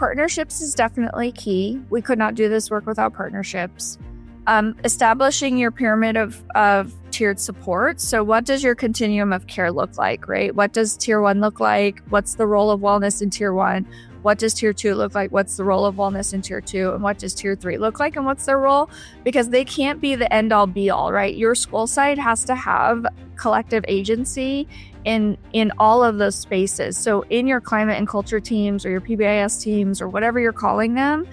partnerships is definitely key. We could not do this work without partnerships. Establishing your pyramid of tiered support. So what does your continuum of care look like, right? What does tier 1 look like? What's the role of wellness in tier 1? What does tier 2 look like? What's the role of wellness in tier 2? And what does tier 3 look like? And what's their role? Because they can't be the end all be all, right? Your school site has to have collective agency in all of those spaces. So in your climate and culture teams or your PBIS teams or whatever you're calling them,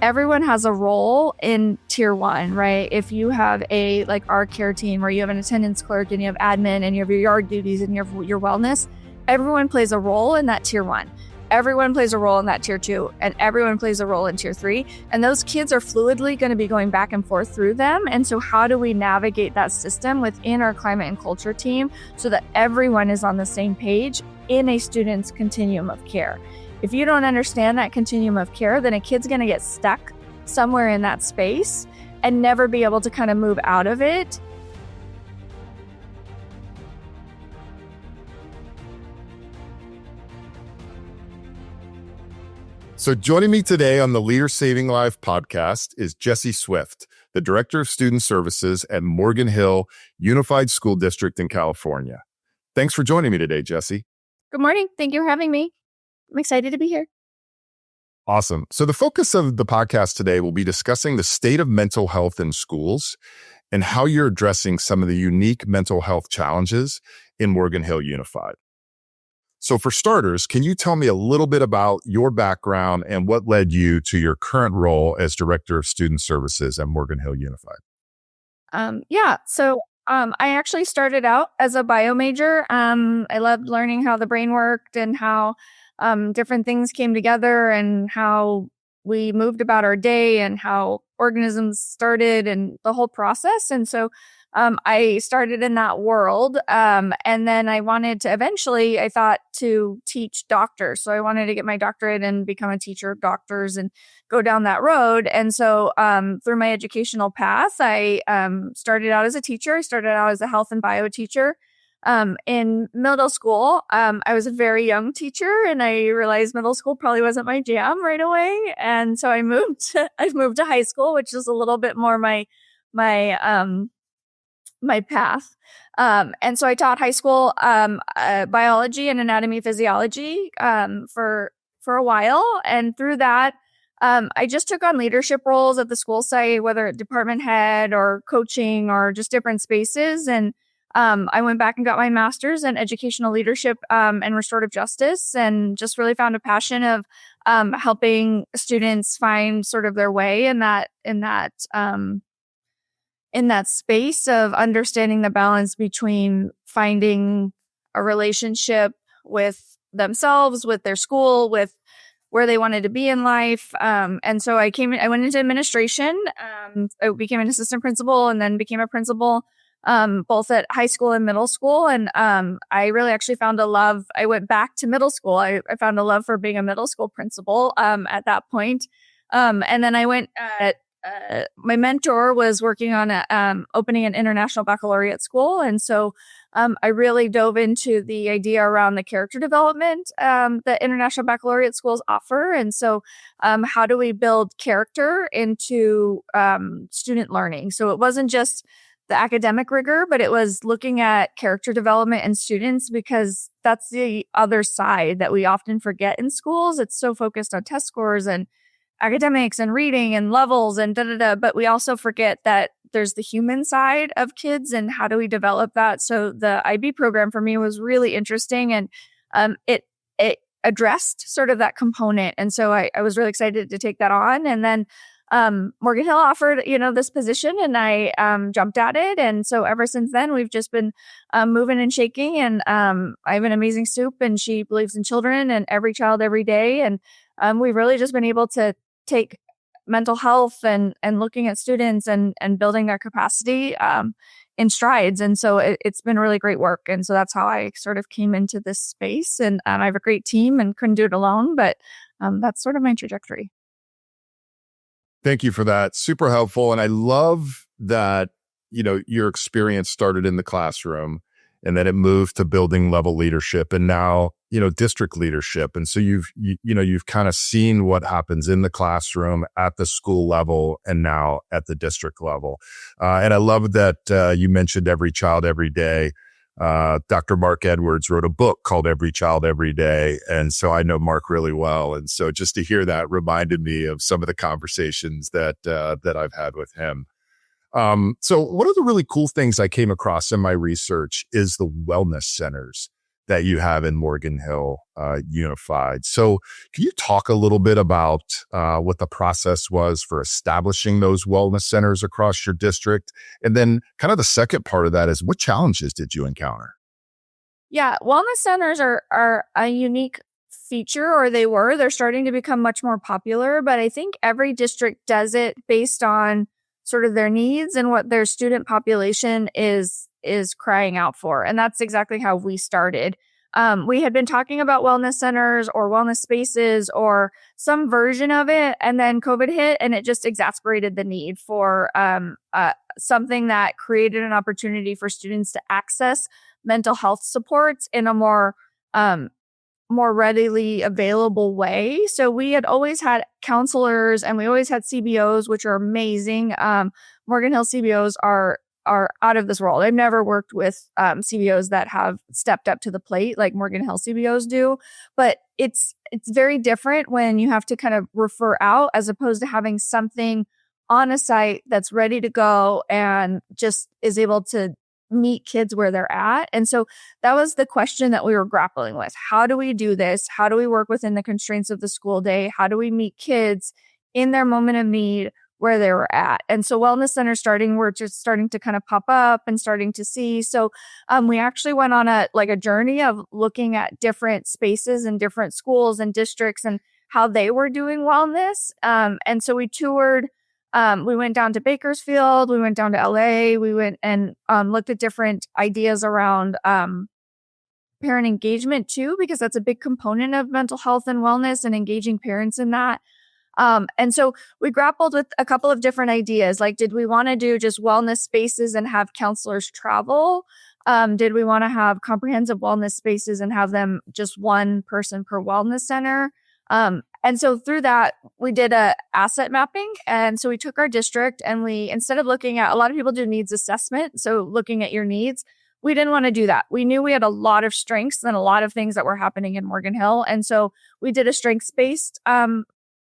everyone has a role in tier 1, right? If you have like our care team where you have an attendance clerk and you have admin and you have your yard duties and you have your wellness, everyone plays a role in that tier 1. Everyone plays a role in that tier 2, and everyone plays a role in tier 3. And those kids are fluidly going to be going back and forth through them. And so how do we navigate that system within our climate and culture team so that everyone is on the same page in a student's continuum of care? If you don't understand that continuum of care, then a kid's going to get stuck somewhere in that space and never be able to kind of move out of it. So joining me today on the Leader Saving Life podcast is Jessie Swift, the Director of Student Services at Morgan Hill Unified School District in California. Thanks for joining me today, Jessie. Good morning. Thank you for having me. I'm excited to be here. Awesome. So the focus of the podcast today will be discussing the state of mental health in schools and how you're addressing some of the unique mental health challenges in Morgan Hill Unified. So for starters, can you tell me a little bit about your background and what led you to your current role as Director of Student Services at Morgan Hill Unified? So I actually started out as a bio major. I loved learning how the brain worked and how different things came together and how we moved about our day and how organisms started and the whole process. And so I started in that world. And then I wanted to eventually, I thought, to teach doctors. So I wanted to get my doctorate and become a teacher of doctors and go down that road. And so through my educational path, I started out as a teacher. I started out as a health and bio teacher. In middle school, I was a very young teacher and I realized middle school probably wasn't my jam right away. And so I moved to high school, which is a little bit more my path. And so I taught high school, biology and anatomy physiology, for a while. And through that, I just took on leadership roles at the school site, whether department head or coaching or just different spaces. And I went back and got my master's in educational leadership and restorative justice, and just really found a passion of helping students find sort of their way in that space of understanding the balance between finding a relationship with themselves, with their school, with where they wanted to be in life. And so I went into administration. I became an assistant principal and then became a principal, both at high school and middle school. And I really actually found a love. I went back to middle school. I found a love for being a middle school principal at that point. And then I went my mentor was working on opening an international baccalaureate school. And so I really dove into the idea around the character development that international baccalaureate schools offer. And so how do we build character into student learning? So it wasn't just the academic rigor, but it was looking at character development in students, because that's the other side that we often forget in schools. It's so focused on test scores and academics and reading and levels and but we also forget that there's the human side of kids and how do we develop that. So the IB program for me was really interesting, and it addressed sort of that component. And so I was really excited to take that on. And then Morgan Hill offered, this position, and I jumped at it. And so ever since then, we've just been moving and shaking. And I have an amazing soup, and she believes in children and every child every day. And we've really just been able to take mental health and looking at students and building their capacity in strides. And so it's been really great work. And so that's how I sort of came into this space. And I have a great team and couldn't do it alone, but that's sort of my trajectory. Thank you for that. Super helpful. And I love that, your experience started in the classroom and then it moved to building level leadership, and now, district leadership. And so you've kind of seen what happens in the classroom, at the school level, and now at the district level. And I love that you mentioned Every Child, Every Day. Dr. Mark Edwards wrote a book called Every Child, Every Day. And so I know Mark really well. And so just to hear that reminded me of some of the conversations that I've had with him. So one of the really cool things I came across in my research is the wellness centers that you have in Morgan Hill Unified. So can you talk a little bit about what the process was for establishing those wellness centers across your district? And then kind of the second part of that is, what challenges did you encounter? Yeah, wellness centers are a unique feature, or they're starting to become much more popular, but I think every district does it based on sort of their needs and what their student population is crying out for. And that's exactly how we started. We had been talking about wellness centers or wellness spaces or some version of it, and then COVID hit, and it just exacerbated the need for something that created an opportunity for students to access mental health supports in a more readily available way. So we had always had counselors, and we always had CBOs, which are amazing. Morgan Hill CBOs are out of this world. I've never worked with CBOs that have stepped up to the plate like Morgan Hill CBOs do, but it's very different when you have to kind of refer out as opposed to having something on a site that's ready to go and just is able to meet kids where they're at. And so that was the question that we were grappling with. How do we do this? How do we work within the constraints of the school day? How do we meet kids in their moment of need where they were at? And so wellness centers were just starting to kind of pop up and starting to see. So we actually went on a journey of looking at different spaces and different schools and districts and how they were doing wellness. And so we toured. We went down to Bakersfield, we went down to LA, we went and looked at different ideas around parent engagement too, because that's a big component of mental health and wellness and engaging parents in that. And so we grappled with a couple of different ideas. Like, did we want to do just wellness spaces and have counselors travel? Did we want to have comprehensive wellness spaces and have them just one person per wellness center? And so through that, we did a asset mapping. And so we took our district and we, instead of looking at, a lot of people do needs assessment, so looking at your needs, we didn't want to do that. We knew we had a lot of strengths and a lot of things that were happening in Morgan Hill. And so we did a strengths-based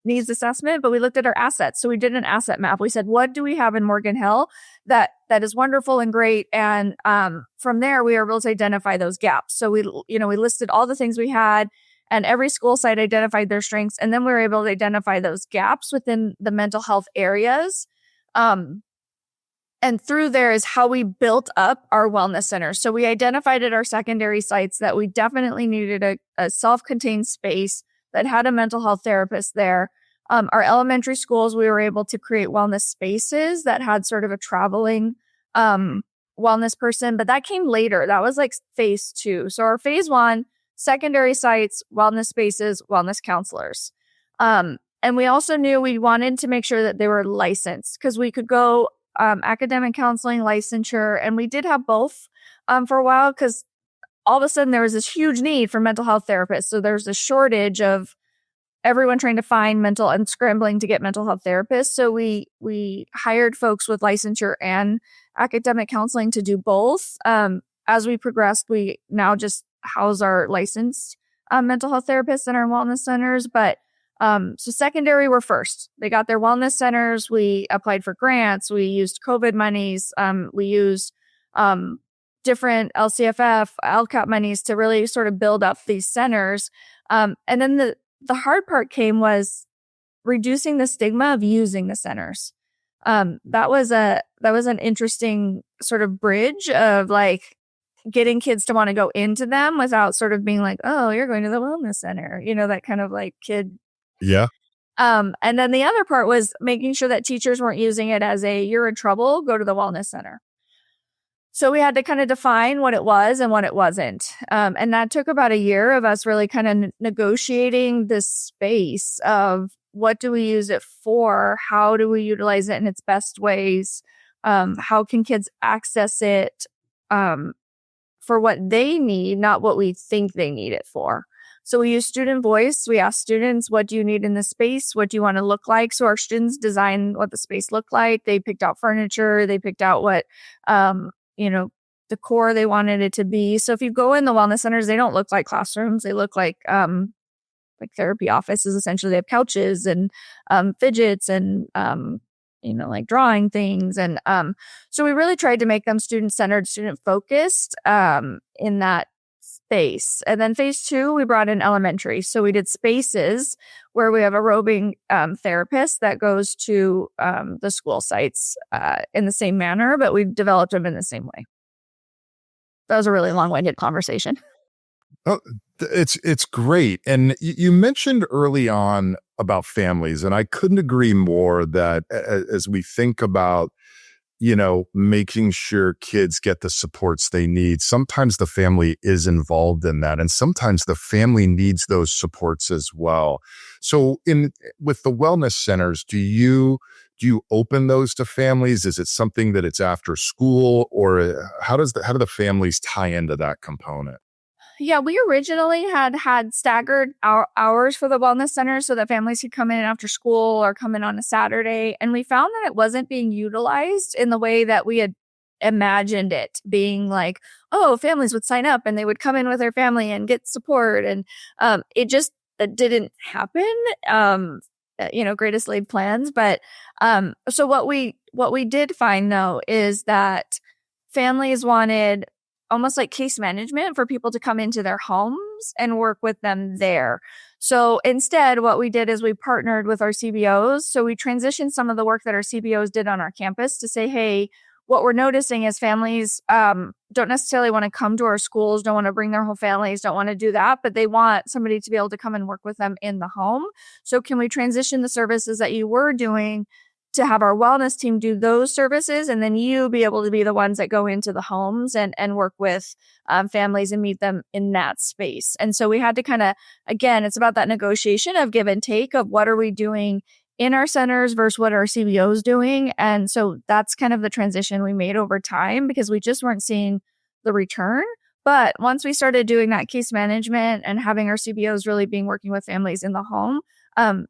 needs assessment, but we looked at our assets. So we did an asset map. We said, what do we have in Morgan Hill that is wonderful and great? And from there, we were able to identify those gaps. So we listed all the things we had, and every school site identified their strengths. And then we were able to identify those gaps within the mental health areas. And through there is how we built up our wellness centers. So we identified at our secondary sites that we definitely needed a self-contained space that had a mental health therapist there. Our elementary schools, we were able to create wellness spaces that had sort of a traveling wellness person, but that came later. That was like phase 2. So our phase 1, secondary sites, wellness spaces, wellness counselors. And we also knew we wanted to make sure that they were licensed, because we could go academic counseling, licensure, and we did have both for a while, because all of a sudden there was this huge need for mental health therapists. So there's a shortage of everyone trying to find mental and scrambling to get mental health therapists. So we hired folks with licensure and academic counseling to do both. As we progressed, we now just house our licensed mental health therapists in our wellness centers. But so secondary were first. They got their wellness centers. We applied for grants. We used COVID monies. We used different LCFF, LCAP monies to really sort of build up these centers. And then the hard part was reducing the stigma of using the centers. That was an interesting sort of bridge of like getting kids to want to go into them without sort of being like, oh, you're going to the wellness center, that kind of like kid. Yeah. And then the other part was making sure that teachers weren't using it as you're in trouble, go to the wellness center. So we had to kind of define what it was and what it wasn't. And that took about a year of us really kind of negotiating this space of what do we use it for? How do we utilize it in its best ways? How can kids access it for what they need, not what we think they need it for. So we use student voice. We ask students, what do you need in the space? What do you want to look like? So our students design what the space looked like. They picked out furniture. They picked out what, decor they wanted it to be. So if you go in the wellness centers, they don't look like classrooms. They look like therapy offices. Essentially, they have couches and fidgets and like drawing things. And so we really tried to make them student-centered, student-focused in that space. And then phase 2, we brought in elementary. So we did spaces where we have a roving therapist that goes to the school sites in the same manner, but we developed them in the same way. That was a really long-winded conversation. Oh, it's great. And you mentioned early on about families, and I couldn't agree more that as we think about, making sure kids get the supports they need, sometimes the family is involved in that, and sometimes the family needs those supports as well. So with the wellness centers, do you open those to families? Is it something that it's after school, or how do the families tie into that component? Yeah, we originally had staggered hours for the wellness center so that families could come in after school or come in on a Saturday. And we found that it wasn't being utilized in the way that we had imagined it being, like, oh, families would sign up and they would come in with their family and get support. And it didn't happen. Greatest laid plans. But so what we did find, though, is that families wanted almost like case management for people to come into their homes and work with them there. So instead, what we did is we partnered with our CBOs. So we transitioned some of the work that our CBOs did on our campus to say, hey, what we're noticing is families don't necessarily want to come to our schools, don't want to bring their whole families, don't want to do that, but they want somebody to be able to come and work with them in the home. So can we transition the services that you were doing to have our wellness team do those services, and then you be able to be the ones that go into the homes and work with families and meet them in that space. And so we had to kind of, again, it's about that negotiation of give and take of what are we doing in our centers versus what are our CBOs doing. And so that's kind of the transition we made over time because we just weren't seeing the return. But once we started doing that case management and having our CBOs really being working with families in the home,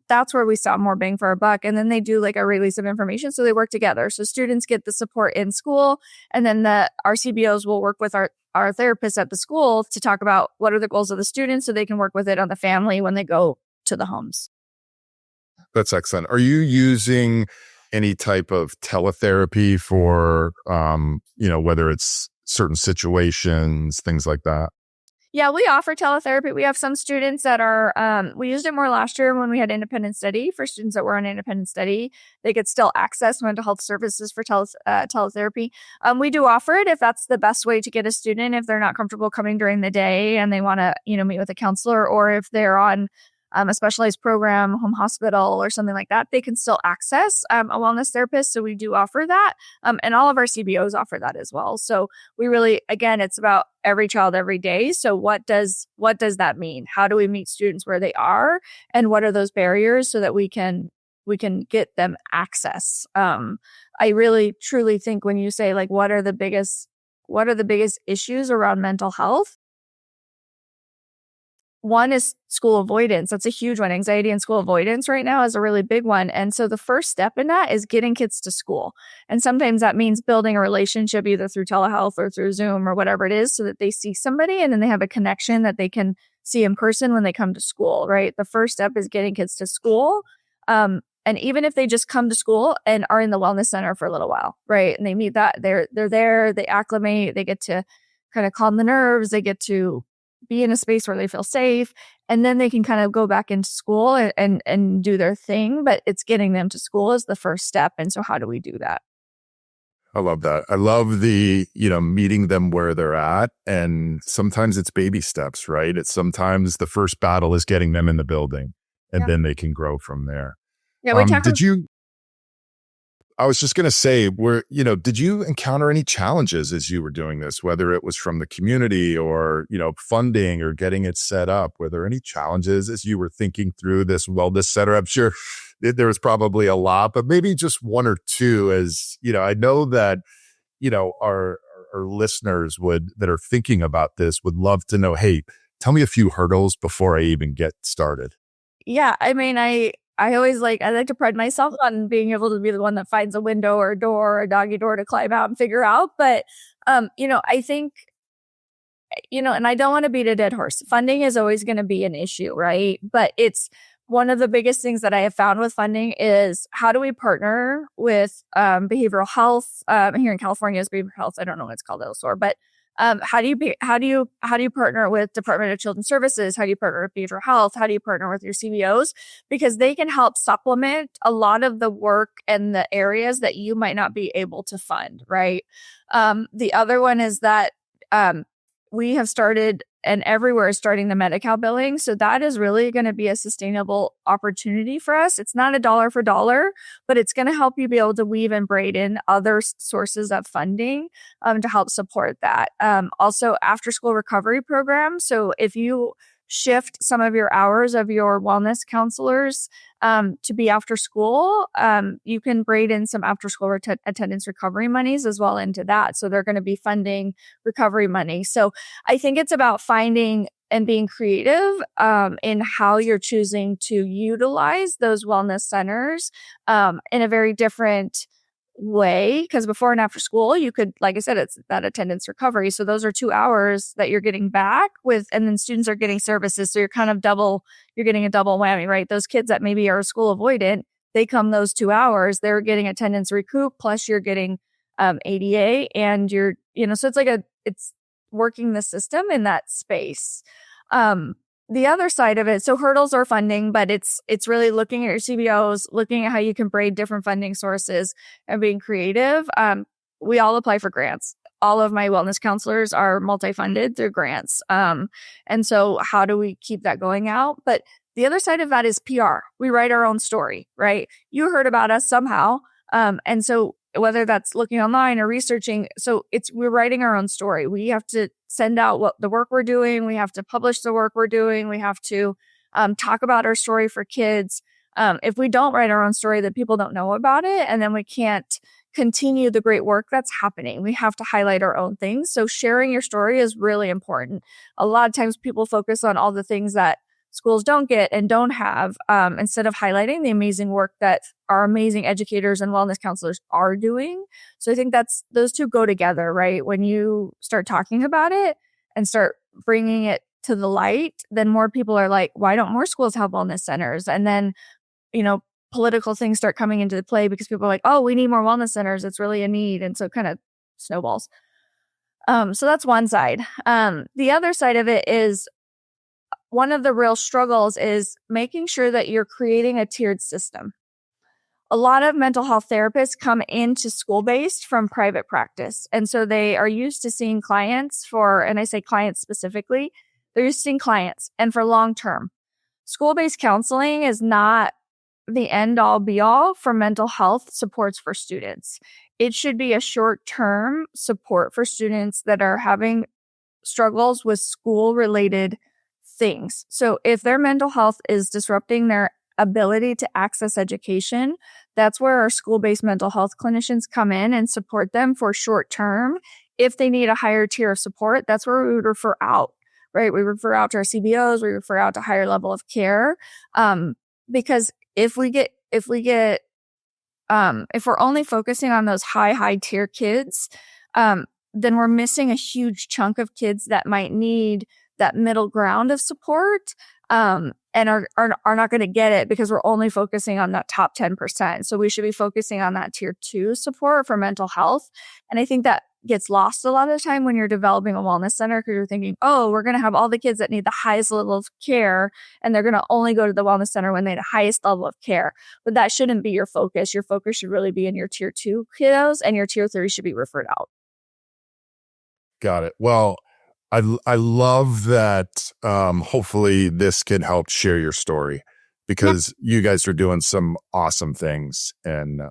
that's where we saw more bang for our buck. And then they do like a release of information. So they work together. So students get the support in school, and then our CBOs will work with our therapists at the school to talk about what are the goals of the students so they can work with it on the family when they go to the homes. That's excellent. Are you using any type of teletherapy for, whether it's certain situations, things like that? Yeah, we offer teletherapy. We have some students that are, we used it more last year when we had independent study. For students that were on independent study, they could still access mental health services for teletherapy. We do offer it if that's the best way to get a student, if they're not comfortable coming during the day and they want to, meet with a counselor, or if they're on a specialized program, home hospital or something like that, they can still access a wellness therapist. So we do offer that. And all of our CBOs offer that as well. So we really, again, it's about every child, every day. So what does that mean? How do we meet students where they are? And what are those barriers so that we can get them access? I really, truly think when you say, like, what are the biggest issues around mental health? One is school avoidance. That's a huge one. Anxiety and school avoidance right now is a really big one. And so the first step in that is getting kids to school. And sometimes that means building a relationship either through telehealth or through Zoom or whatever it is so that they see somebody and then they have a connection that they can see in person when they come to school, right? The first step is getting kids to school. And even if they just come to school and are in the wellness center for a little while, right? And they meet that, they're there, they acclimate, they get to kind of calm the nerves, they get to be in a space where they feel safe, and then they can kind of go back into school and do their thing. But it's getting them to school is the first step. And so how do we do that? I love that. I love the, meeting them where they're at. And sometimes it's baby steps, right? It's sometimes the first battle is getting them in the building, and then they can grow from there. Yeah, we I was just going to say, did you encounter any challenges as you were doing this, whether it was from the community or, funding or getting it set up? Were there any challenges as you were thinking through this wellness center? I'm sure there was probably a lot, but maybe just one or two. As, I know that, our our listeners that are thinking about this would love to know, hey, tell me a few hurdles before I even get started. Yeah. I mean, I always I like to pride myself on being able to be the one that finds a window or a door or a doggy door to climb out and figure out. But, I think, and I don't want to beat a dead horse. Funding is always going to be an issue, right? But it's one of the biggest things that I have found with funding is how do we partner with behavioral health? Here in California is behavioral health. I don't know what it's called elsewhere, but how do you partner with Department of Children's Services? How do you partner with behavioral health? How do you partner with your CBOs? Because they can help supplement a lot of the work and the areas that you might not be able to fund, right? The other one is that we have started, and everywhere is starting the Medi-Cal billing. So that is really going to be a sustainable opportunity for us. It's not a dollar for dollar, but it's going to help you be able to weave and braid in other sources of funding to help support that. Also, after school recovery programs. So if you shift some of your hours of your wellness counselors to be after school, you can braid in some after school attendance recovery monies as well into that. So they're going to be funding recovery money. So I think it's about finding and being creative in how you're choosing to utilize those wellness centers in a very different way, because before and after school you could, like I said, it's that attendance recovery. So those are 2 hours that you're getting back with, and then students are getting services. So you're getting a double whammy, right? Those kids that maybe are school avoidant, they come those 2 hours, they're getting attendance recoup, plus you're getting ADA, and so it's working the system in that space. The other side of it, so hurdles are funding, but it's really looking at your CBOs, looking at how you can braid different funding sources and being creative. We all apply for grants. All of my wellness counselors are multi-funded through grants. And so how do we keep that going out? But the other side of that is PR. We write our own story, right? You heard about us somehow. And so whether that's looking online or researching, we're writing our own story. We have to send out what the work we're doing. We have to publish the work we're doing. We have to talk about our story for kids. If we don't write our own story, then people don't know about it. And then we can't continue the great work that's happening. We have to highlight our own things. So sharing your story is really important. A lot of times people focus on all the things that schools don't get and don't have, instead of highlighting the amazing work that our amazing educators and wellness counselors are doing. So I think those two go together, right? When you start talking about it and start bringing it to the light, then more people are like, why don't more schools have wellness centers? And then, political things start coming into play because people are like, oh, we need more wellness centers. It's really a need. And so it kind of snowballs. So that's one side. The other side of it is, one of the real struggles is making sure that you're creating a tiered system. A lot of mental health therapists come into school-based from private practice. And so they are used to seeing clients and I say clients specifically, they're used to seeing clients and for long-term. School-based counseling is not the end-all be-all for mental health supports for students. It should be a short-term support for students that are having struggles with school-related things. So if their mental health is disrupting their ability to access education, that's where our school-based mental health clinicians come in and support them for short term. If they need a higher tier of support, that's where we would refer out, right? We refer out to our CBOs, we refer out to higher level of care. Because if we're only focusing on those high tier kids, then we're missing a huge chunk of kids that might need that middle ground of support, and are not going to get it because we're only focusing on that top 10%. So we should be focusing on that tier 2 support for mental health. And I think that gets lost a lot of the time when you're developing a wellness center, because you're thinking, oh, we're going to have all the kids that need the highest level of care, and they're going to only go to the wellness center when they need the highest level of care. But that shouldn't be your focus. Your focus should really be in your tier 2 kiddos, and your tier 3 should be referred out. Got it. Well, I love that. Hopefully this can help share your story, because you guys are doing some awesome things in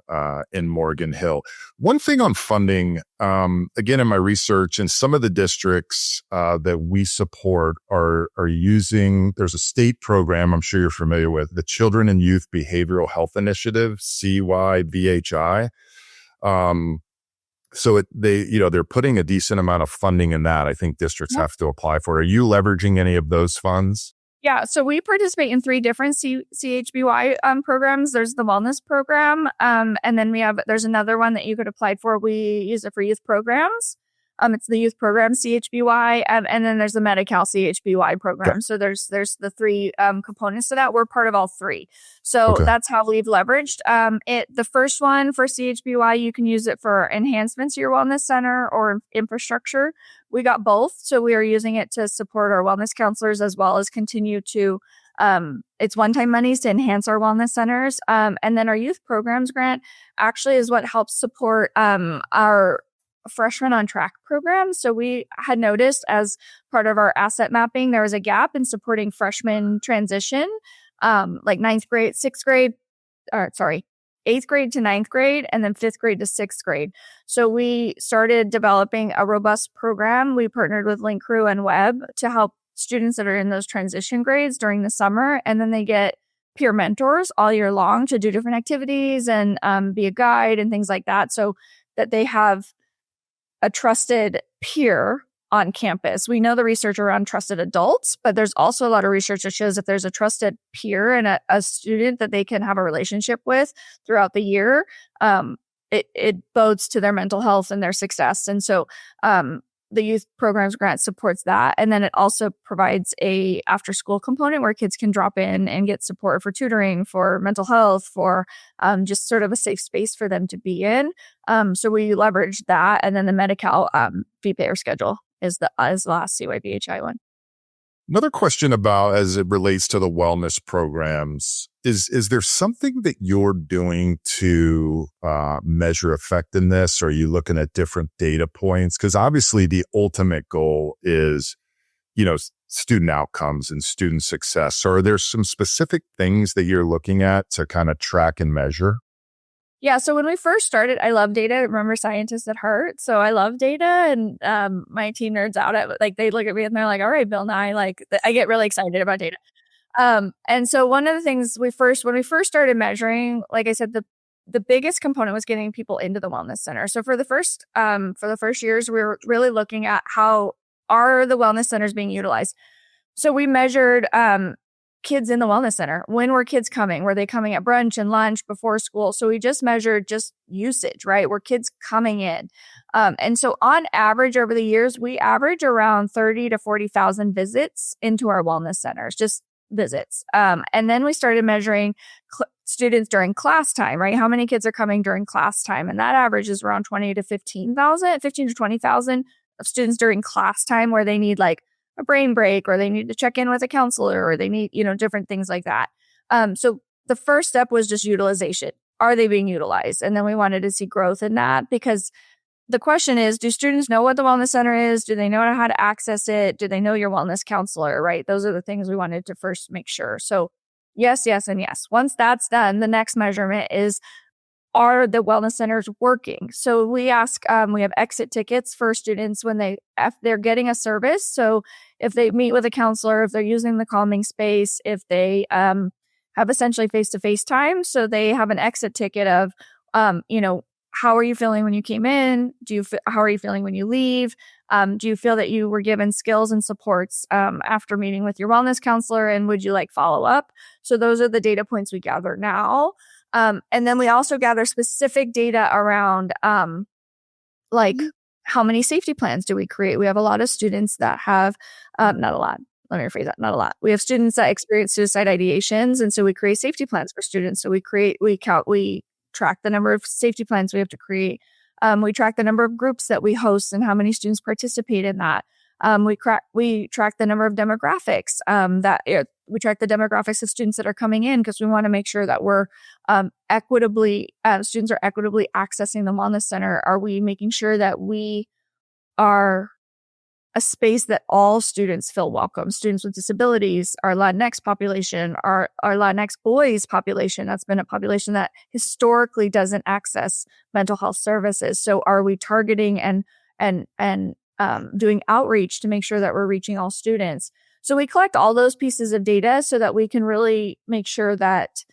Morgan Hill. One thing on funding, again, in my research, and some of the districts that we support are using, there's a state program I'm sure you're familiar with, the Children and Youth Behavioral Health Initiative, CYBHI. So they're putting a decent amount of funding in that. I think districts have to apply for. Are you leveraging any of those funds? Yeah, so we participate in 3 different CHBY programs. There's the wellness program, and then there's another one that you could apply for. We use it for youth programs. It's the youth program CHBY, and then there's the Medi-Cal CHBY program. Okay. So there's the 3 components to that. We're part of all 3. So that's how we've leveraged the first one for CHBY. You can use it for enhancements to your wellness center or infrastructure. We got both. So we are using it to support our wellness counselors as well as continue to, it's one-time monies to enhance our wellness centers. And then our youth programs grant actually is what helps support our Freshmen on Track program. So we had noticed as part of our asset mapping, there was a gap in supporting freshman transition, like 8th grade to 9th grade, and then 5th grade to 6th grade. So we started developing a robust program. We partnered with Link Crew and Web to help students that are in those transition grades during the summer. And then they get peer mentors all year long to do different activities and be a guide and things like that, so that they have a trusted peer on campus. We know the research around trusted adults, but there's also a lot of research that shows if there's a trusted peer and a student that they can have a relationship with throughout the year, it bodes to their mental health and their success. And so the youth programs grant supports that. And then it also provides a after school component where kids can drop in and get support for tutoring, for mental health, for just sort of a safe space for them to be in. So we leverage that. And then the Medi-Cal fee payer schedule is the last CYBHI one. Another question about as it relates to the wellness programs is there something that you're doing to measure effectiveness? Or are you looking at different data points? Because obviously the ultimate goal is, student outcomes and student success. So are there some specific things that you're looking at to kind of track and measure? Yeah. So when we first started, I love data. Remember, scientists at heart. So I love data, and my team nerds out at they look at me and they're like, "All right, Bill Nye." I get really excited about data. And so one of the things when we first started measuring, like I said, the biggest component was getting people into the wellness center. So for the first years, we were really looking at how are the wellness centers being utilized. So we measured kids in the wellness center. When were kids coming? Were they coming at brunch and lunch before school? So we just measured just usage, right? Were kids coming in? And so on average over the years, we average around 30 to 40,000 visits into our wellness centers, just visits. And then we started measuring students during class time, right? How many kids are coming during class time? And that average is around 15 to 20,000 of students during class time where they need a brain break, or they need to check in with a counselor, or they need, different things like that. So the first step was just utilization. Are they being utilized? And then we wanted to see growth in that, because the question is, do students know what the wellness center is? Do they know how to access it? Do they know your wellness counselor, right? Those are the things we wanted to first make sure. So yes, and yes. Once that's done, the next measurement is, are the wellness centers working? So we ask, we have exit tickets for students if they're getting a service. So if they meet with a counselor, if they're using the calming space, if they have essentially face-to-face time. So they have an exit ticket of, how are you feeling when you came in? How are you feeling when you leave? Do you feel that you were given skills and supports after meeting with your wellness counselor? And would you like follow up? So those are the data points we gather now. And then we also gather specific data around how many safety plans do we create? We have a lot of students that have, not a lot. Let me rephrase that. Not a lot. We have students that experience suicide ideations. And so we create safety plans for students. So we track the number of safety plans we have to create. We track the number of groups that we host and how many students participate in that. We track the number of demographics we track the demographics of students that are coming in, because we want to make sure that we're students are equitably accessing the wellness center. Are we making sure that we are a space that all students feel welcome? Students with disabilities, our Latinx population, our Latinx boys population, that's been a population that historically doesn't access mental health services. So are we targeting and doing outreach to make sure that we're reaching all students? So we collect all those pieces of data so that we can really make sure that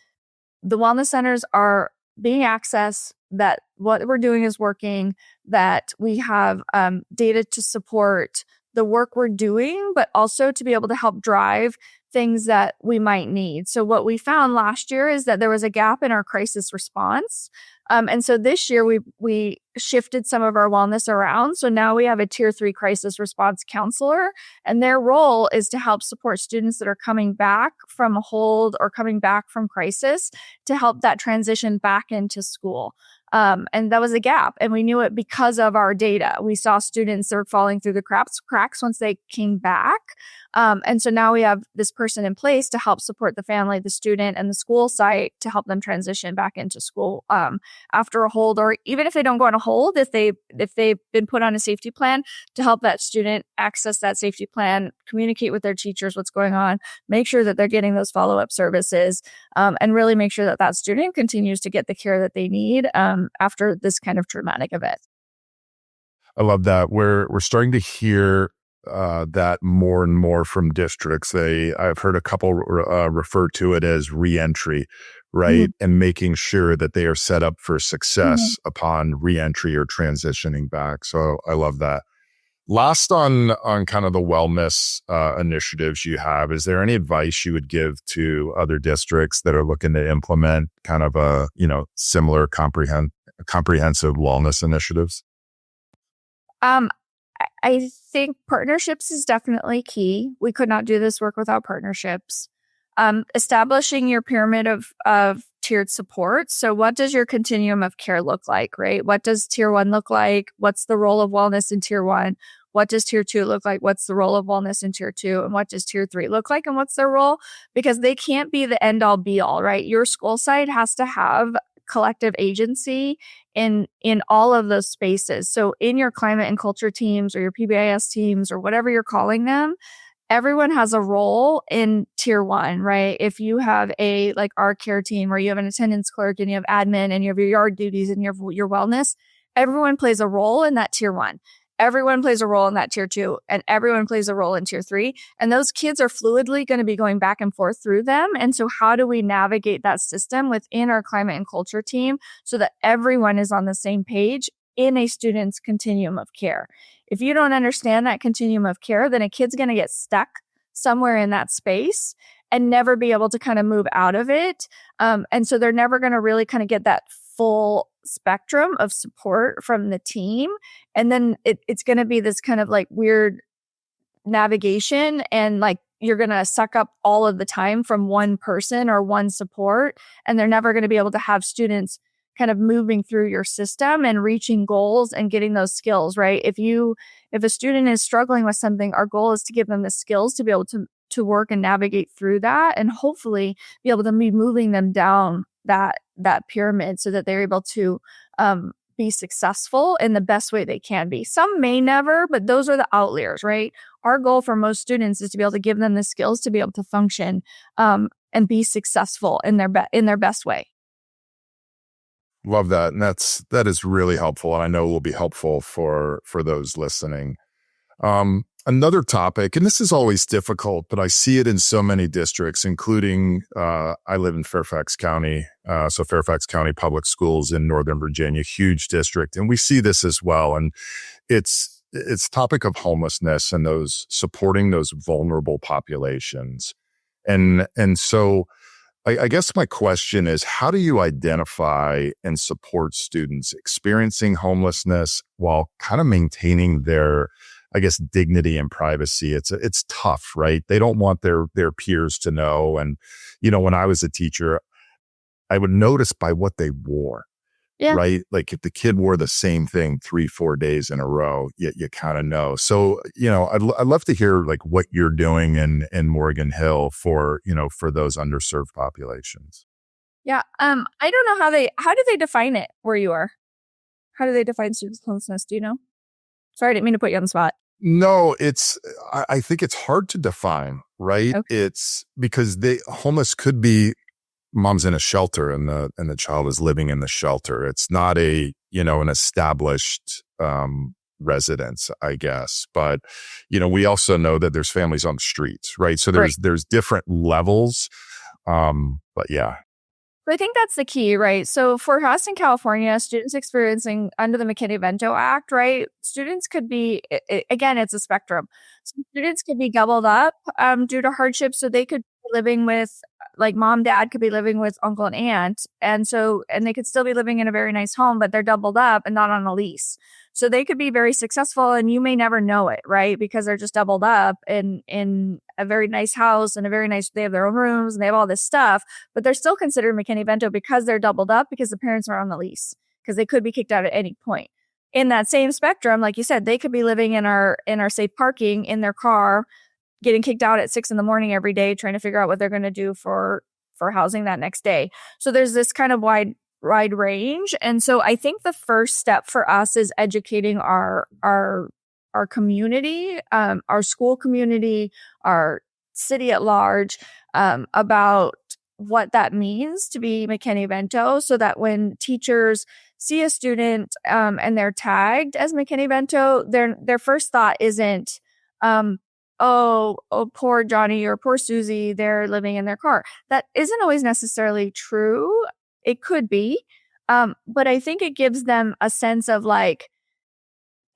the wellness centers are being access, that what we're doing is working, that we have data to support the work we're doing, but also to be able to help drive things that we might need. So what we found last year is that there was a gap in our crisis response. And so this year we shifted some of our wellness around. So now we have a tier 3 crisis response counselor, and their role is to help support students that are coming back from a hold or coming back from crisis to help that transition back into school. And that was a gap. And we knew it because of our data. We saw students that were falling through the cracks once they came back. And so now we have this person in place to help support the family, the student, and the school site to help them transition back into school after a hold, or even if they don't go on a hold, if they've been put on a safety plan, to help that student access that safety plan, communicate with their teachers what's going on, make sure that they're getting those follow-up services, and really make sure that that student continues to get the care that they need after this kind of traumatic event. I love that. We're starting to hear that more and more from districts. I've heard a couple refer to it as reentry, right? Mm-hmm. And making sure that they are set up for success upon reentry or transitioning back. So I love that. Last on kind of the wellness initiatives you have, is there any advice you would give to other districts that are looking to implement kind of a, similar comprehensive wellness initiatives? I think partnerships is definitely key. We could not do this work without partnerships. Establishing your pyramid of tiered support. So what does your continuum of care look like, right? What does tier 1 look like? What's the role of wellness in tier 1? What does tier 2 look like? What's the role of wellness in tier 2? And what does tier 3 look like? And what's their role? Because they can't be the end all be all, right? Your school site has to have collective agency in all of those spaces. So in your climate and culture teams or your PBIS teams or whatever you're calling them, everyone has a role in tier 1, right? If you have like our care team, where you have an attendance clerk and you have admin and you have your yard duties and your wellness, everyone plays a role in that tier 1. Everyone plays a role in that tier 2, and everyone plays a role in tier 3. And those kids are fluidly going to be going back and forth through them. And so how do we navigate that system within our climate and culture team so that everyone is on the same page in a student's continuum of care? If you don't understand that continuum of care, then a kid's going to get stuck somewhere in that space and never be able to kind of move out of it. And so they're never going to really kind of get that full spectrum of support from the team. And then it's going to be this kind of like weird navigation, and like you're going to suck up all of the time from one person or one support. And they're never going to be able to have students kind of moving through your system and reaching goals and getting those skills, right? If a student is struggling with something, our goal is to give them the skills to be able to work and navigate through that, and hopefully be able to be moving them down that pyramid so that they're able to be successful in the best way they can be. Some may never, but those are the outliers, right? Our goal for most students is to be able to give them the skills to be able to function and be successful in their best way. Love that. And that is really helpful. And I know will be helpful for those listening. Another topic, and this is always difficult, but I see it in so many districts, including I live in Fairfax County, so Fairfax County Public Schools in Northern Virginia, huge district. And we see this as well. And it's topic of homelessness and supporting those vulnerable populations. And so I guess my question is, how do you identify and support students experiencing homelessness while kind of maintaining their, I guess, dignity and privacy? It's tough, right? They don't want their peers to know. And, when I was a teacher, I would notice by what they wore, right? Like if the kid wore the same thing 3-4 days in a row, you kind of know. So, I'd love to hear like what you're doing in Morgan Hill for those underserved populations. Yeah. I don't know how do they define it where you are? How do they define student homelessness? Do you know? Sorry, I didn't mean to put you on the spot. No, I think it's hard to define, right? Okay. It's because homeless could be mom's in a shelter and the child is living in the shelter. It's not an established residence, I guess. But, we also know that there's families on the streets, right? So there's different levels. But yeah. I think that's the key, right? So for us in California, students experiencing under the McKinney-Vento Act, right? Students could be, again, it's a spectrum. So students could be doubled up due to hardship. So they could be living with, like mom, dad could be living with uncle and aunt. And they could still be living in a very nice home, but they're doubled up and not on a lease. So they could be very successful and you may never know it, right? Because they're just doubled up in a very nice house and they have their own rooms and they have all this stuff, but they're still considered McKinney-Vento because they're doubled up because the parents are on the lease, because they could be kicked out at any point. In that same spectrum, like you said, they could be living in our safe parking in their car, getting kicked out at 6 a.m. every day, trying to figure out what they're going to do for housing that next day. So there's this kind of wide range. And so I think the first step for us is educating our community, our school community, our city at large, about what that means to be McKinney-Vento, so that when teachers see a student and they're tagged as McKinney-Vento, their first thought isn't, oh, poor Johnny or poor Susie, they're living in their car. That isn't always necessarily true. It could be. But I think it gives them a sense of like,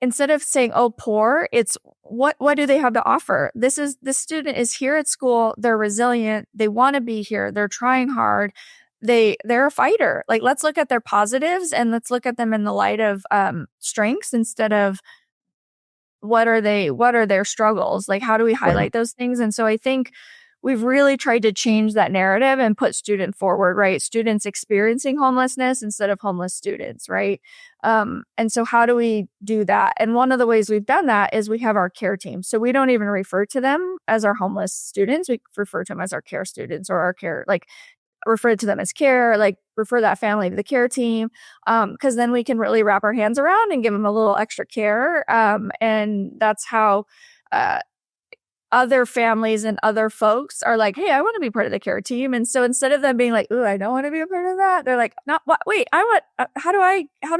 instead of saying, oh, poor, it's what do they have to offer? This student is here at school. They're resilient. They want to be here. They're trying hard. They're a fighter. Like, let's look at their positives and let's look at them in the light of strengths instead of what are their struggles? Like, how do we highlight those things? And so I think we've really tried to change that narrative and put student forward, right? Students experiencing homelessness instead of homeless students, right? And so how do we do that? And one of the ways we've done that is we have our care team. So we don't even refer to them as our homeless students. We refer to them as our care students, or our care, like refer to them as care, like refer that family to the care team. Because then we can really wrap our hands around and give them a little extra care. And that's how, other families and other folks are like, hey, I want to be part of the care team. And so instead of them being like, ooh, I don't want to be a part of that, they're like, not what? Wait, I want. How do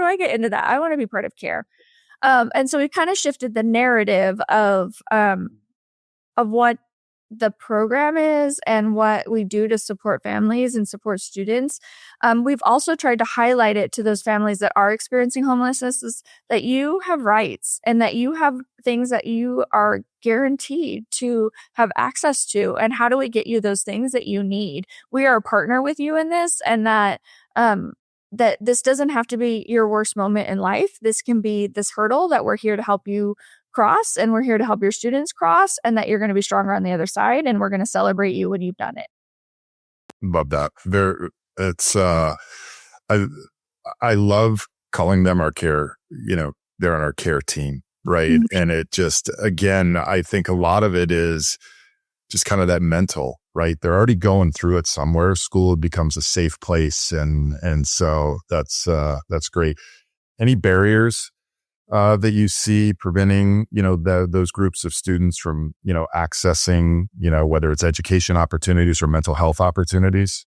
I get into that? I want to be part of care. And so we kind of shifted the narrative of what the program is and what we do to support families and support students. We've also tried to highlight it to those families that are experiencing homelessness, is that you have rights and that you have things that you are guaranteed to have access to. And how do we get you those things that you need? We are a partner with you in this, and that this doesn't have to be your worst moment in life. This can be this hurdle that we're here to help you cross, and we're here to help your students cross, and that you're going to be stronger on the other side, and we're going to celebrate you when you've done it. Love that. I love calling them our care, they're on our care team, right? Mm-hmm. And it just, again, I think a lot of it is just kind of that mental, right? They're already going through it somewhere. School becomes a safe place. And so that's great. Any barriers that you see preventing, those groups of students from, accessing, whether it's education opportunities or mental health opportunities?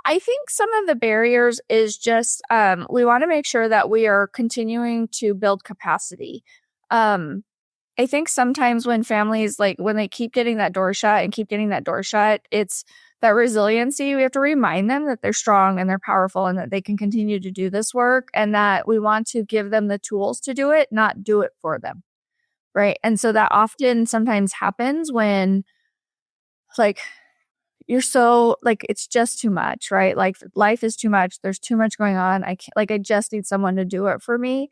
I think some of the barriers is just, we want to make sure that we are continuing to build capacity. I think sometimes when families, like when they keep getting that door shut, it's that resiliency. We have to remind them that they're strong and they're powerful and that they can continue to do this work, and that we want to give them the tools to do it, not do it for them. Right. And so that often sometimes happens when, like, you're so, like, it's just too much, right? Like, life is too much. There's too much going on. I just need someone to do it for me.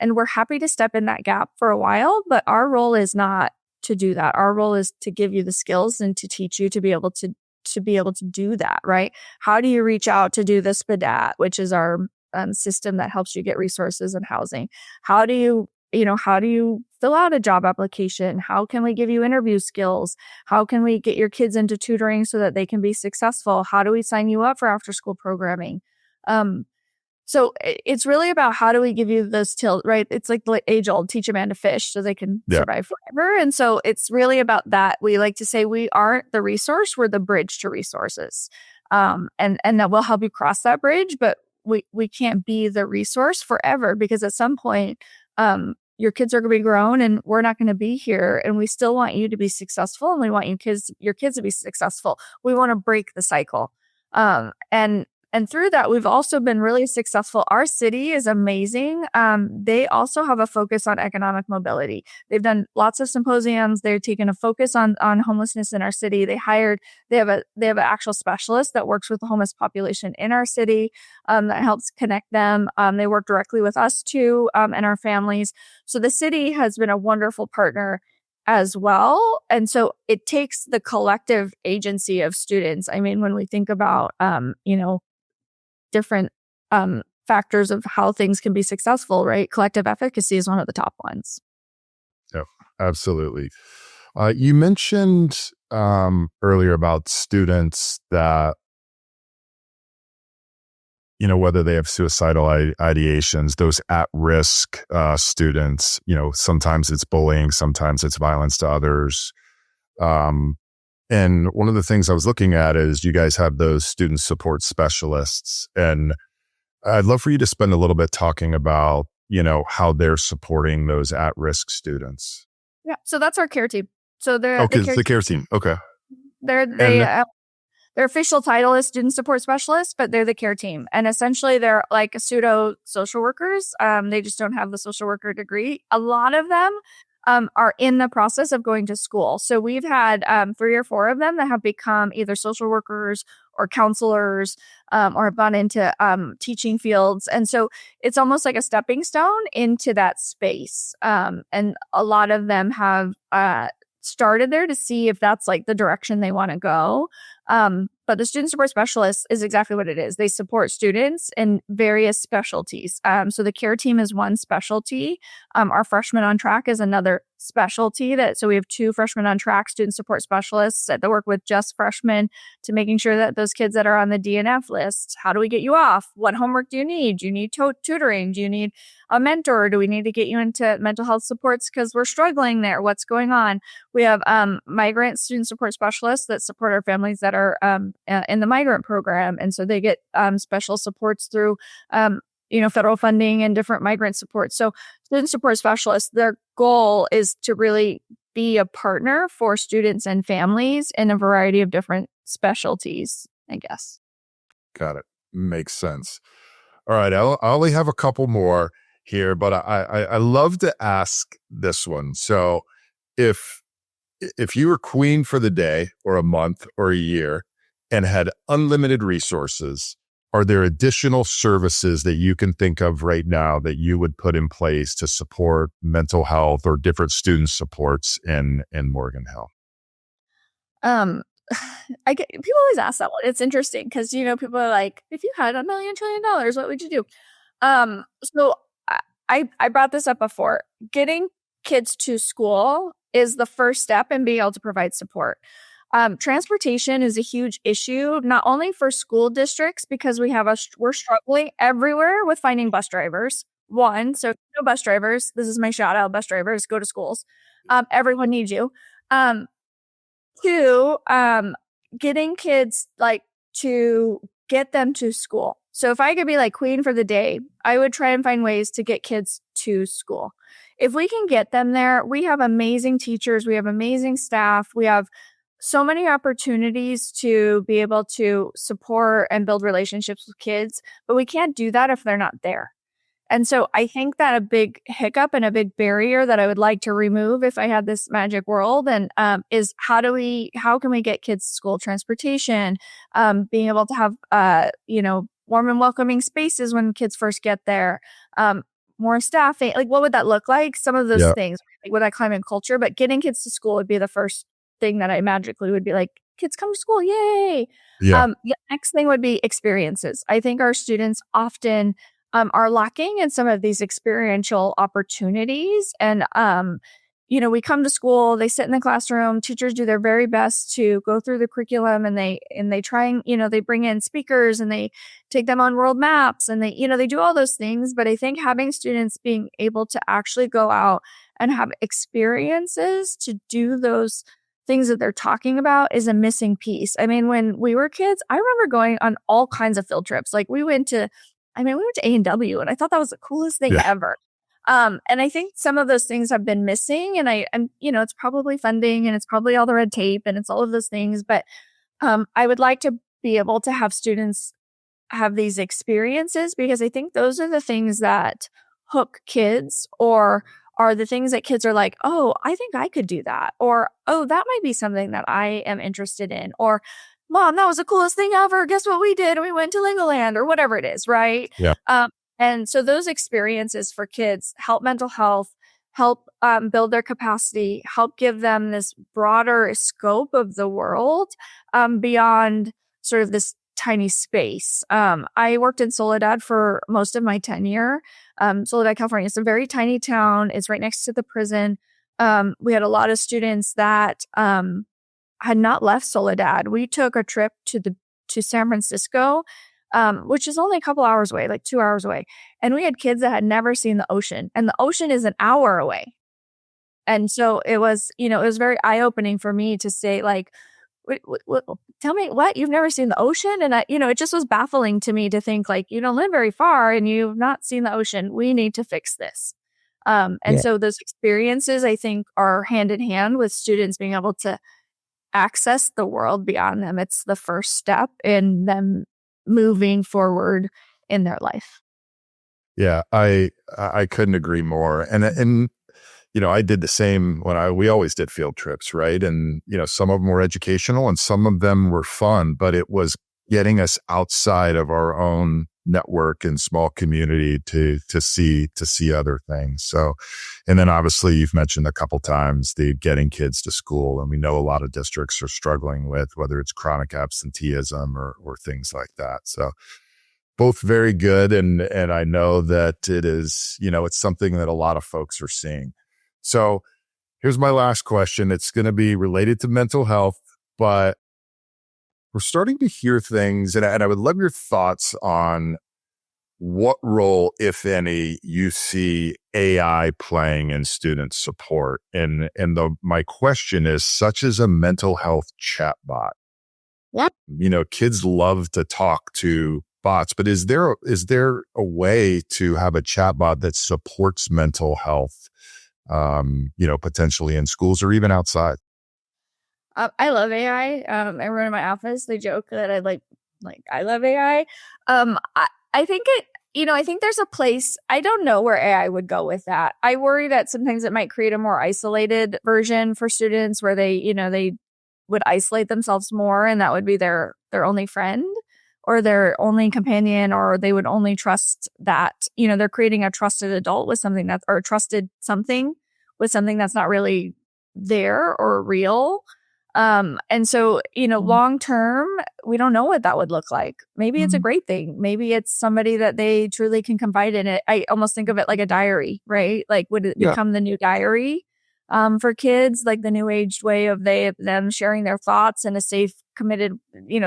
And we're happy to step in that gap for a while, but our role is not to do that. Our role is to give you the skills and to teach you to be able to do that, right? How do you reach out to do the SPDAT, which is our system that helps you get resources and housing? How do you fill out a job application? How can we give you interview skills? How can we get your kids into tutoring so that they can be successful? How do we sign you up for after school programming? So it's really about how do we give you those right? It's like age old, teach a man to fish so they can survive forever. And so it's really about that. We like to say we aren't the resource, we're the bridge to resources. And that will help you cross that bridge, but we can't be the resource forever, because at some point, your kids are going to be grown and we're not going to be here. And we still want you to be successful, and we want your kids to be successful. We want to break the cycle. And through that, we've also been really successful. Our city is amazing. They also have a focus on economic mobility. They've done lots of symposiums. They're taking a focus on homelessness in our city. They have an actual specialist that works with the homeless population in our city, that helps connect them. They work directly with us too, and our families. So the city has been a wonderful partner as well. And so it takes the collective agency of students. I mean, when we think about, different factors of how things can be successful, right? Collective efficacy is one of the top ones. Yeah, absolutely. You mentioned earlier about students that, whether they have suicidal ideations, those at-risk students, sometimes it's bullying, sometimes it's violence to others. And one of the things I was looking at is you guys have those student support specialists. And I'd love for you to spend a little bit talking about, how they're supporting those at-risk students. Yeah. So that's our care team. So it's the care team. Okay. Their official title is student support specialist, but they're the care team. And essentially they're like pseudo social workers. They just don't have the social worker degree. A lot of them are in the process of going to school. So we've had 3 or 4 of them that have become either social workers or counselors, or have gone into teaching fields. And so it's almost like a stepping stone into that space. And a lot of them have started there to see if that's like the direction they want to go. But the student support specialist is exactly what it is. They support students in various specialties. So the care team is one specialty. Our freshman on track is another specialty. So we have 2 freshmen on track student support specialists that work with just freshmen to making sure that those kids that are on the DNF list, how do we get you off? What homework do you need? Do you need tutoring? Do you need a mentor? Do we need to get you into mental health supports because we're struggling there? What's going on? We have migrant student support specialists that support our families that are in the migrant program. And so they get special supports through, federal funding and different migrant support. So student support specialists, their goal is to really be a partner for students and families in a variety of different specialties, I guess. Got it. Makes sense. All right. I only have a couple more here, but I love to ask this one. So if you were queen for the day or a month or a year and had unlimited resources, are there additional services that you can think of right now that you would put in place to support mental health or different student supports in Morgan Hill? People always ask that one. It's interesting because, people are like, if you had $1 million trillion, what would you do? So I brought this up before. Getting kids to school is the first step in being able to provide support. Transportation is a huge issue, not only for school districts, because we're struggling everywhere with finding bus drivers. One, so no bus drivers. This is my shout out. Bus drivers, go to schools. Everyone needs you. 2, getting kids to get them to school. So if I could be like queen for the day, I would try and find ways to get kids to school. If we can get them there, we have amazing teachers. We have amazing staff. We have so many opportunities to be able to support and build relationships with kids, but we can't do that if they're not there. And so I think that a big hiccup and a big barrier that I would like to remove if I had this magic world and is how can we get kids to school transportation, being able to have warm and welcoming spaces when kids first get there, more staffing. Like, what would that look like? Some of those things, like with that climate culture, but getting kids to school would be the first thing that I magically would be like, kids come to school, yay. The next thing would be experiences. I think our students often are lacking in some of these experiential opportunities. And, we come to school, they sit in the classroom, teachers do their very best to go through the curriculum and they try and, they bring in speakers and they take them on world maps and they do all those things. But I think having students being able to actually go out and have experiences to do those things that they're talking about is a missing piece. I mean, when we were kids, I remember going on all kinds of field trips. Like we went to A&W and I thought that was the coolest thing ever. And I think some of those things have been missing and it's probably funding and it's probably all the red tape and it's all of those things. But I would like to be able to have students have these experiences, because I think those are the things that hook kids, or are the things that kids are like, oh, I think I could do that. Or, oh, that might be something that I am interested in. Or, Mom, that was the coolest thing ever. Guess what we did? We went to Legoland, or whatever it is, right? Yeah. And so those experiences for kids help mental health, help build their capacity, help give them this broader scope of the world beyond sort of this tiny space. I worked in Soledad for most of my tenure. Soledad, California is a very tiny town. It's right next to the prison. We had a lot of students that had not left Soledad. We took a trip to San Francisco, which is only a couple hours away, like 2 hours away. And we had kids that had never seen the ocean, and the ocean is an hour away. And so it was, it was very eye-opening for me to say, like, tell me what, you've never seen the ocean? And it just was baffling to me to think, like, you don't live very far and you've not seen the ocean. We need to fix this. So those experiences, I think, are hand in hand with students being able to access the world beyond them. It's the first step in them moving forward in their life. Yeah, I couldn't agree more. And I did the same when we always did field trips, right? And, some of them were educational and some of them were fun, but it was getting us outside of our own network and small community to see other things. So, and then obviously you've mentioned a couple times the getting kids to school, and we know a lot of districts are struggling with whether it's chronic absenteeism or things like that. So both very good. And I know that it is, it's something that a lot of folks are seeing. So here's my last question. It's going to be related to mental health, but we're starting to hear things, and I would love your thoughts on what role, if any, you see AI playing in student support. And my question is, such as a mental health chatbot. Yep. Kids love to talk to bots, but is there a way to have a chatbot that supports mental health, potentially in schools or even outside? I love AI. Everyone in my office, they joke that I like I love AI. I think I think there's a place. I don't know where AI would go with that. I worry that sometimes it might create a more isolated version for students where they would isolate themselves more, and that would be their only friend or their only companion, or they would only trust that, they're creating a trusted adult with something that's, or trusted something with something that's not really there or real. And so, long term, we don't know what that would look like. Maybe it's a great thing. Maybe it's somebody that they truly can confide in. It. I almost think of it like a diary, right? Like, would it become the new diary, for kids, like the new aged way of them sharing their thoughts in a safe, committed,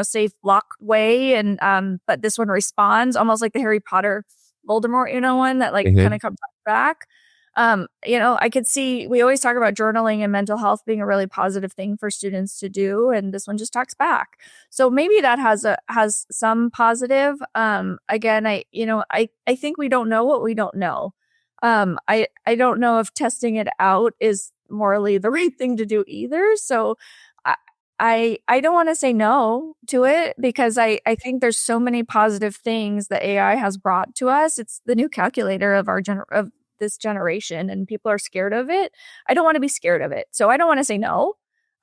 safe locked way. And, but this one responds almost like the Harry Potter Voldemort, one that kind of comes back. I could see, we always talk about journaling and mental health being a really positive thing for students to do. And this one just talks back. So maybe that has some positive. Again, I think we don't know what we don't know. I don't know if testing it out is morally the right thing to do either. So I don't want to say no to it, because I think there's so many positive things that AI has brought to us. It's the new calculator of of this generation, and people are scared of it. I don't want to be scared of it. So I don't want to say no.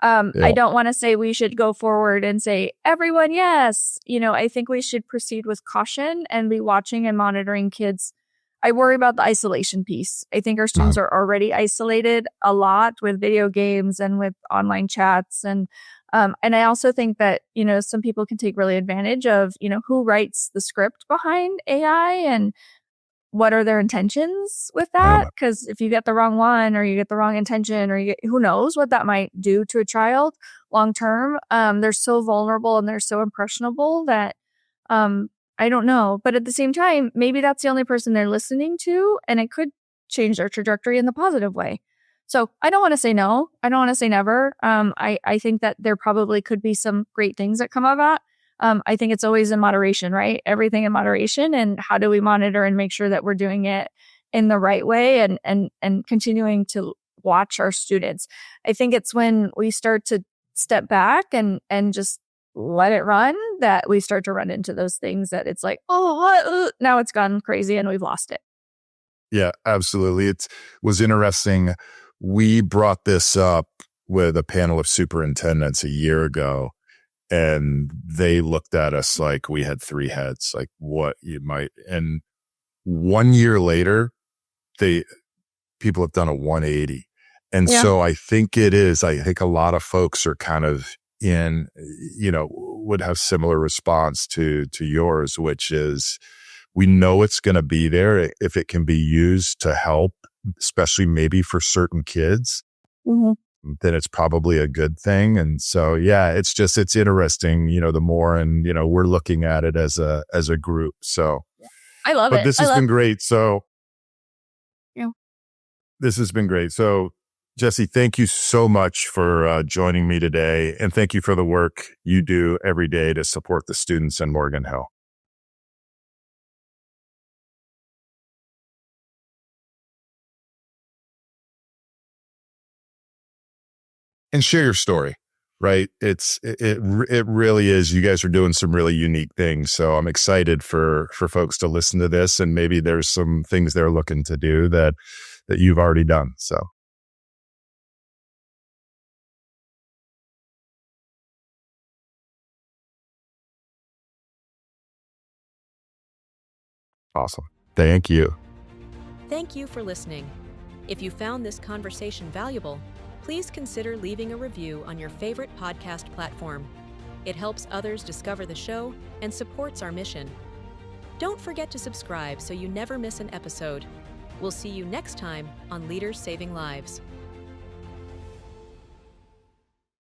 I don't want to say we should go forward and say, everyone, yes. I think we should proceed with caution and be watching and monitoring kids. I worry about the isolation piece. I think our students are already isolated a lot with video games and with online chats. And I also think that, some people can take really advantage of, who writes the script behind AI and what are their intentions with that? Because if you get the wrong one, or you get the wrong intention, or who knows what that might do to a child long term. They're so vulnerable and they're so impressionable that I don't know. But at the same time, maybe that's the only person they're listening to, and it could change their trajectory in the positive way. So I don't want to say no. I don't want to say never. I think that there probably could be some great things that come of that. I think it's always in moderation, right? Everything in moderation. And how do we monitor and make sure that we're doing it in the right way, and continuing to watch our students? I think it's when we start to step back and just let it run that we start to run into those things that it's like, now it's gone crazy and we've lost it. Yeah, absolutely. It was interesting. We brought this up with a panel of superintendents a year ago, and they looked at us like we had three heads, like what you might. And 1 year later, people have done a 180. And Yeah. so I think a lot of folks are kind of would have similar response to yours, which is we know it's going to be there if it can be used to help, especially maybe for certain kids, Mhm. then it's probably a good thing. And so, yeah, it's interesting, the more, and, we're looking at it as a group. So, I love but it. this I has love been great. So Yeah. this has been great. So Jesse, thank you so much for joining me today. And thank you for the work you do every day to support the students in Morgan Hill. And share your story, right? It really is. You guys are doing some really unique things. So I'm excited for folks to listen to this, and maybe there's some things they're looking to do that you've already done. So awesome. Thank you. Thank you for listening. If you found this conversation valuable, please consider leaving a review on your favorite podcast platform. It helps others discover the show and supports our mission. Don't forget to subscribe so you never miss an episode. We'll see you next time on Leaders Saving Lives.